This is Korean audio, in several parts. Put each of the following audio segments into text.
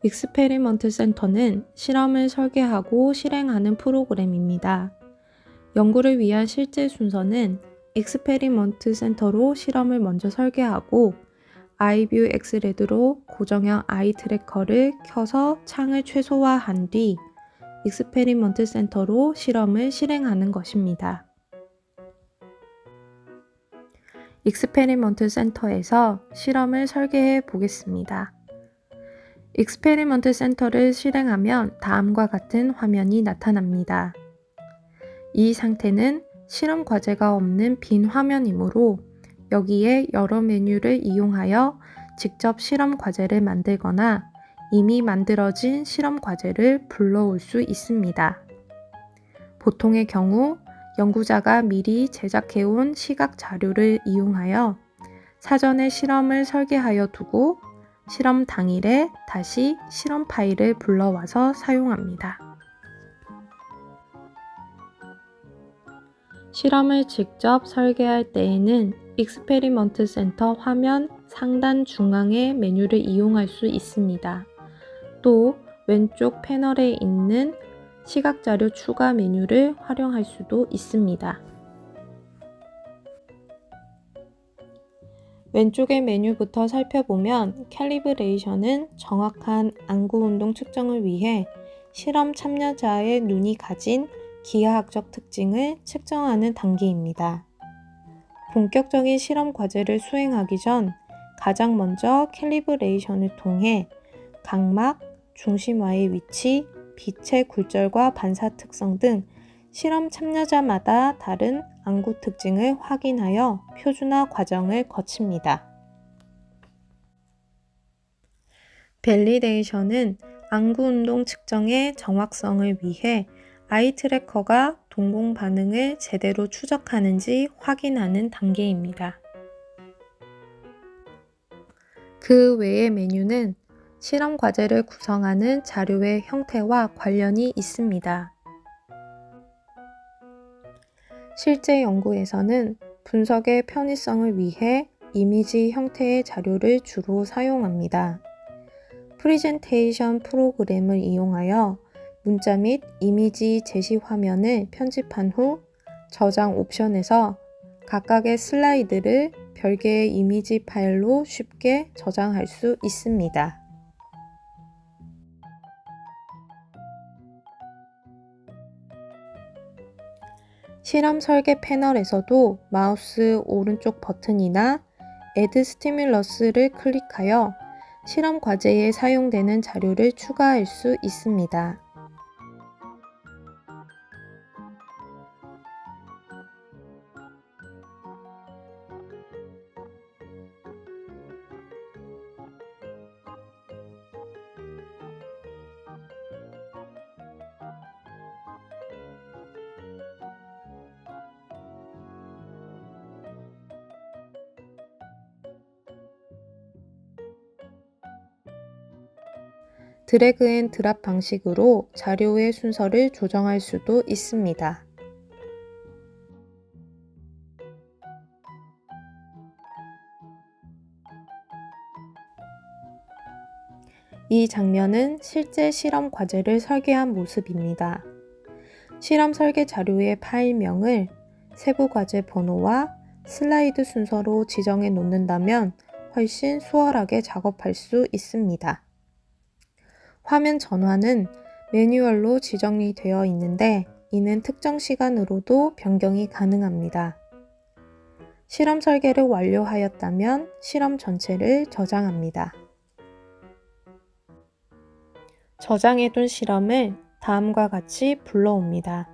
익스페리먼트 센터는 실험을 설계하고 실행하는 프로그램입니다. 연구를 위한 실제 순서는 익스페리먼트 센터로 실험을 먼저 설계하고 아이뷰 엑스레드로 고정형 아이 트래커를 켜서 창을 최소화한 뒤 익스페리먼트 센터로 실험을 실행하는 것입니다. 익스페리먼트 센터에서 실험을 설계해 보겠습니다. 익스페리먼트 센터를 실행하면 다음과 같은 화면이 나타납니다. 이 상태는 실험 과제가 없는 빈 화면이므로 여기에 여러 메뉴를 이용하여 직접 실험 과제를 만들거나 이미 만들어진 실험 과제를 불러올 수 있습니다. 보통의 경우 연구자가 미리 제작해온 시각 자료를 이용하여 사전에 실험을 설계하여 두고 실험 당일에 다시 실험 파일을 불러와서 사용합니다. 실험을 직접 설계할 때에는 익스페리먼트 센터 화면 상단 중앙의 메뉴를 이용할 수 있습니다. 또 왼쪽 패널에 있는 시각자료 추가 메뉴를 활용할 수도 있습니다. 왼쪽의 메뉴부터 살펴보면 캘리브레이션은 정확한 안구 운동 측정을 위해 실험 참여자의 눈이 가진 기하학적 특징을 측정하는 단계입니다. 본격적인 실험 과제를 수행하기 전 가장 먼저 캘리브레이션을 통해 각막, 중심화의 위치, 빛의 굴절과 반사 특성 등 실험 참여자마다 다른 안구 특징을 확인하여 표준화 과정을 거칩니다. 밸리데이션은 안구 운동 측정의 정확성을 위해 아이 트래커가 동공 반응을 제대로 추적하는지 확인하는 단계입니다. 그 외의 메뉴는 실험 과제를 구성하는 자료의 형태와 관련이 있습니다. 실제 연구에서는 분석의 편의성을 위해 이미지 형태의 자료를 주로 사용합니다. 프리젠테이션 프로그램을 이용하여 문자 및 이미지 제시 화면을 편집한 후 저장 옵션에서 각각의 슬라이드를 별개의 이미지 파일로 쉽게 저장할 수 있습니다. 실험 설계 패널에서도 마우스 오른쪽 버튼이나 Add Stimulus를 클릭하여 실험 과제에 사용되는 자료를 추가할 수 있습니다. 드래그 앤 드랍 방식으로 자료의 순서를 조정할 수도 있습니다. 이 장면은 실제 실험 과제를 설계한 모습입니다. 실험 설계 자료의 파일명을 세부 과제 번호와 슬라이드 순서로 지정해 놓는다면 훨씬 수월하게 작업할 수 있습니다. 화면 전환은 매뉴얼로 지정이 되어 있는데 이는 특정 시간으로도 변경이 가능합니다. 실험 설계를 완료하였다면 실험 전체를 저장합니다. 저장해둔 실험을 다음과 같이 불러옵니다.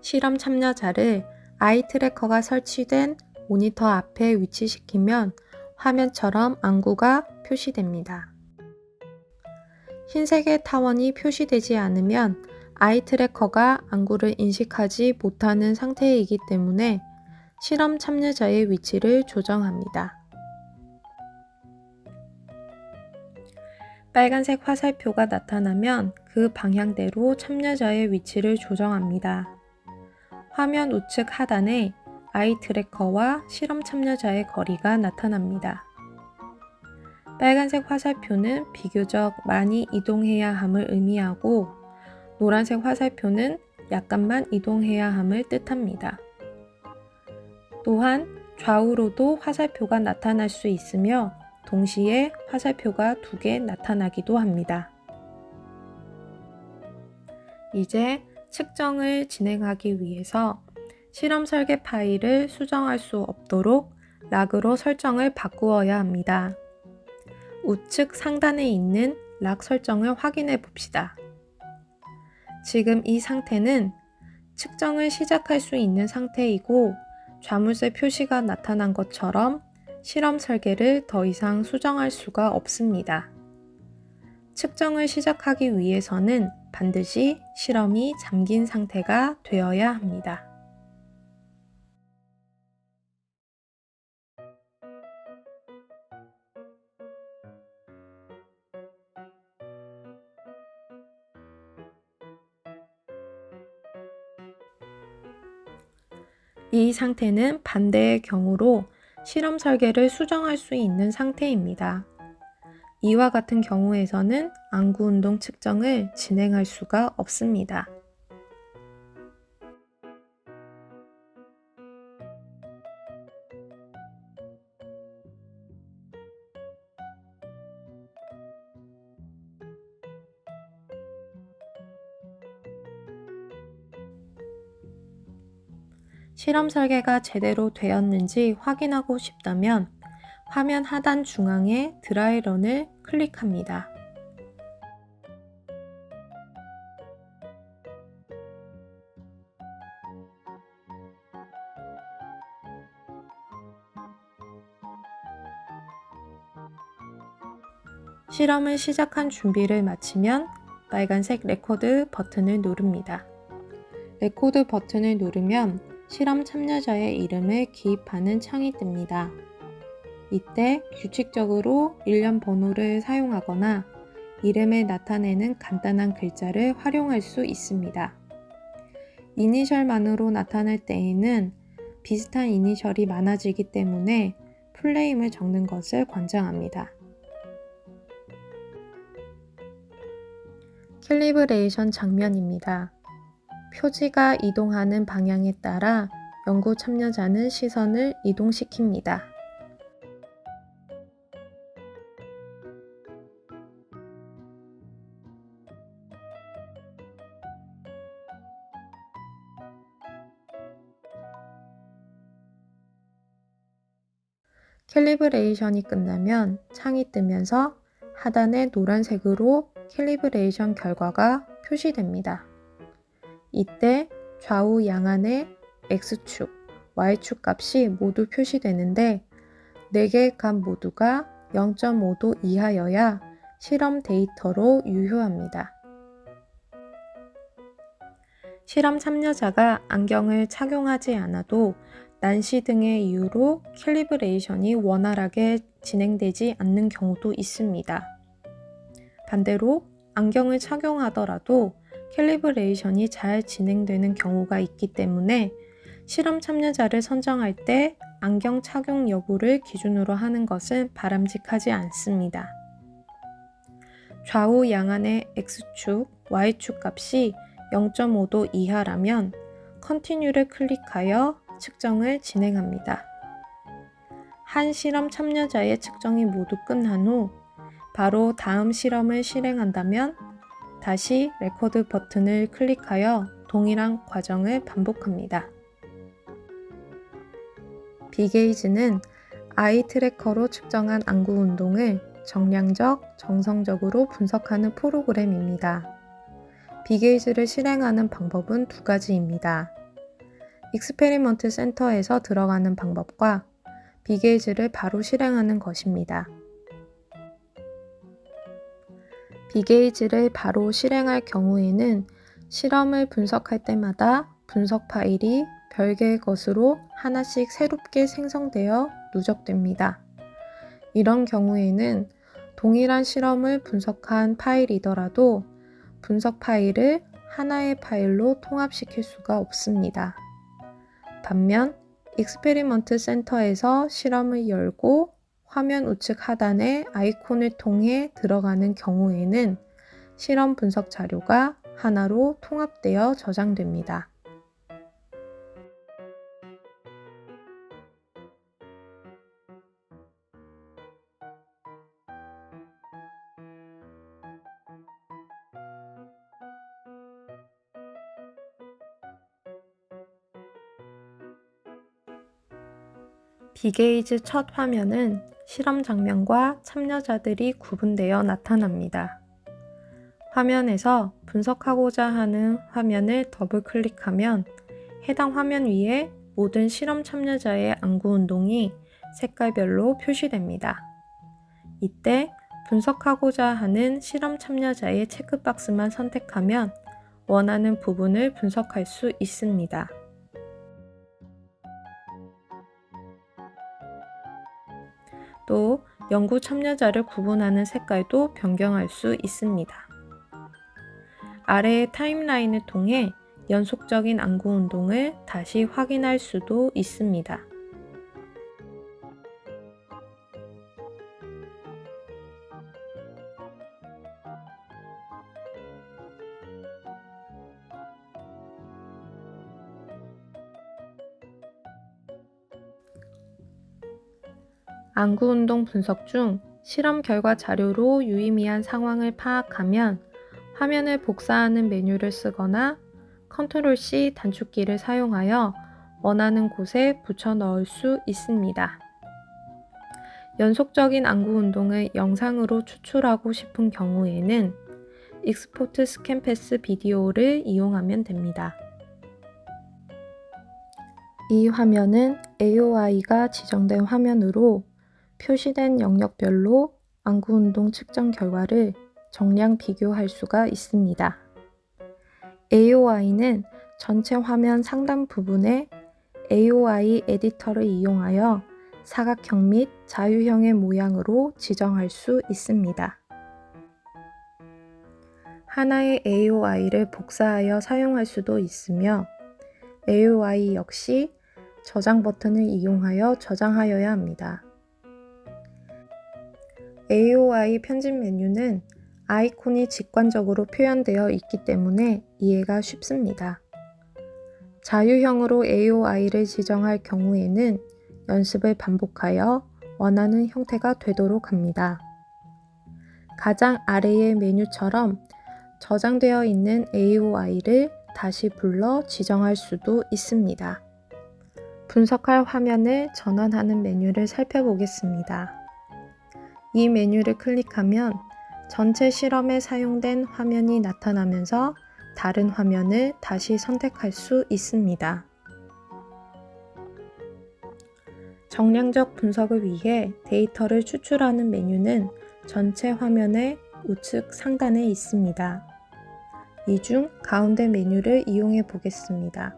실험 참여자를 아이 트래커가 설치된 모니터 앞에 위치시키면 화면처럼 안구가 표시됩니다. 흰색의 타원이 표시되지 않으면 아이 트래커가 안구를 인식하지 못하는 상태이기 때문에 실험 참여자의 위치를 조정합니다. 빨간색 화살표가 나타나면 그 방향대로 참여자의 위치를 조정합니다. 화면 우측 하단에 아이 트래커와 실험 참여자의 거리가 나타납니다. 빨간색 화살표는 비교적 많이 이동해야 함을 의미하고 노란색 화살표는 약간만 이동해야 함을 뜻합니다. 또한 좌우로도 화살표가 나타날 수 있으며 동시에 화살표가 2개 나타나기도 합니다. 이제 측정을 진행하기 위해서 실험 설계 파일을 수정할 수 없도록 락으로 설정을 바꾸어야 합니다. 우측 상단에 있는 락 설정을 확인해 봅시다. 지금 이 상태는 측정을 시작할 수 있는 상태이고 좌물쇠 표시가 나타난 것처럼 실험 설계를 더 이상 수정할 수가 없습니다. 측정을 시작하기 위해서는 반드시 실험이 잠긴 상태가 되어야 합니다. 이 상태는 반대의 경우로 실험 설계를 수정할 수 있는 상태입니다. 이와 같은 경우에서는 안구 운동 측정을 진행할 수가 없습니다. 실험 설계가 제대로 되었는지 확인하고 싶다면 화면 하단 중앙에 드라이런을 클릭합니다. 실험을 시작한 준비를 마치면 빨간색 레코드 버튼을 누릅니다. 레코드 버튼을 누르면 실험 참여자의 이름을 기입하는 창이 뜹니다. 이때 규칙적으로 일련 번호를 사용하거나 이름을 나타내는 간단한 글자를 활용할 수 있습니다. 이니셜만으로 나타날 때에는 비슷한 이니셜이 많아지기 때문에 풀네임을 적는 것을 권장합니다. 캘리브레이션 장면입니다. 표지가 이동하는 방향에 따라 연구 참여자는 시선을 이동시킵니다. 캘리브레이션이 끝나면 창이 뜨면서 하단에 노란색으로 캘리브레이션 결과가 표시됩니다. 이때 좌우 양안의 X축, Y축 값이 모두 표시되는데 4개의 값 모두가 0.5도 이하여야 실험 데이터로 유효합니다. 실험 참여자가 안경을 착용하지 않아도 난시 등의 이유로 캘리브레이션이 원활하게 진행되지 않는 경우도 있습니다. 반대로 안경을 착용하더라도 캘리브레이션이 잘 진행되는 경우가 있기 때문에 실험 참여자를 선정할 때 안경 착용 여부를 기준으로 하는 것은 바람직하지 않습니다. 좌우 양안의 X축, Y축 값이 0.5도 이하라면 Continue를 클릭하여 측정을 진행합니다. 한 실험 참여자의 측정이 모두 끝난 후 바로 다음 실험을 실행한다면 다시 레코드 버튼을 클릭하여 동일한 과정을 반복합니다. 비게이즈는 아이 트래커로 측정한 안구 운동을 정량적, 정성적으로 분석하는 프로그램입니다. 비게이즈를 실행하는 방법은 2가지입니다. 익스페리먼트 센터에서 들어가는 방법과 비게이즈를 바로 실행하는 것입니다. 비게이즈를 바로 실행할 경우에는 실험을 분석할 때마다 분석 파일이 별개의 것으로 하나씩 새롭게 생성되어 누적됩니다. 이런 경우에는 동일한 실험을 분석한 파일이더라도 분석 파일을 하나의 파일로 통합시킬 수가 없습니다. 반면 익스페리먼트 센터에서 실험을 열고 화면 우측 하단의 아이콘을 통해 들어가는 경우에는 실험 분석 자료가 하나로 통합되어 저장됩니다. 비게이즈 첫 화면은 실험 장면과 참여자들이 구분되어 나타납니다. 화면에서 분석하고자 하는 화면을 더블 클릭하면 해당 화면 위에 모든 실험 참여자의 안구 운동이 색깔별로 표시됩니다. 이때 분석하고자 하는 실험 참여자의 체크박스만 선택하면 원하는 부분을 분석할 수 있습니다. 또 연구 참여자를 구분하는 색깔도 변경할 수 있습니다. 아래의 타임라인을 통해 연속적인 안구 운동을 다시 확인할 수도 있습니다. 안구 운동 분석 중 실험 결과 자료로 유의미한 상황을 파악하면 화면을 복사하는 메뉴를 쓰거나 Ctrl+C 단축키를 사용하여 원하는 곳에 붙여 넣을 수 있습니다. 연속적인 안구 운동을 영상으로 추출하고 싶은 경우에는 익스포트 스캔 패스 비디오를 이용하면 됩니다. 이 화면은 AOI가 지정된 화면으로 표시된 영역별로 안구 운동 측정 결과를 정량 비교할 수가 있습니다. AOI는 전체 화면 상단 부분에 AOI 에디터를 이용하여 사각형 및 자유형의 모양으로 지정할 수 있습니다. 하나의 AOI를 복사하여 사용할 수도 있으며 AOI 역시 저장 버튼을 이용하여 저장하여야 합니다. AOI 편집 메뉴는 아이콘이 직관적으로 표현되어 있기 때문에 이해가 쉽습니다. 자유형으로 AOI를 지정할 경우에는 연습을 반복하여 원하는 형태가 되도록 합니다. 가장 아래의 메뉴처럼 저장되어 있는 AOI를 다시 불러 지정할 수도 있습니다. 분석할 화면을 전환하는 메뉴를 살펴보겠습니다. 이 메뉴를 클릭하면 전체 실험에 사용된 화면이 나타나면서 다른 화면을 다시 선택할 수 있습니다. 정량적 분석을 위해 데이터를 추출하는 메뉴는 전체 화면의 우측 상단에 있습니다. 이 중 가운데 메뉴를 이용해 보겠습니다.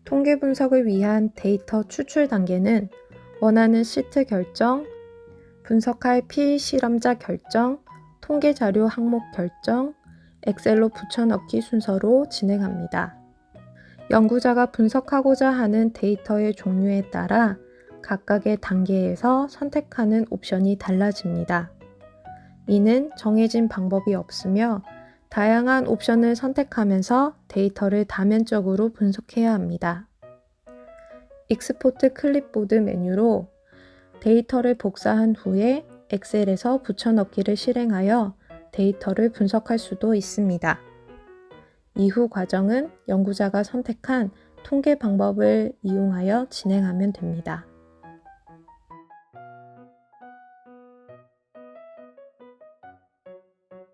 통계 분석을 위한 데이터 추출 단계는 원하는 시트 결정, 분석할 피실험자 결정, 통계 자료 항목 결정, 엑셀로 붙여넣기 순서로 진행합니다. 연구자가 분석하고자 하는 데이터의 종류에 따라 각각의 단계에서 선택하는 옵션이 달라집니다. 이는 정해진 방법이 없으며 다양한 옵션을 선택하면서 데이터를 다면적으로 분석해야 합니다. 익스포트 클립보드 메뉴로 데이터를 복사한 후에 엑셀에서 붙여넣기를 실행하여 데이터를 분석할 수도 있습니다. 이후 과정은 연구자가 선택한 통계 방법을 이용하여 진행하면 됩니다.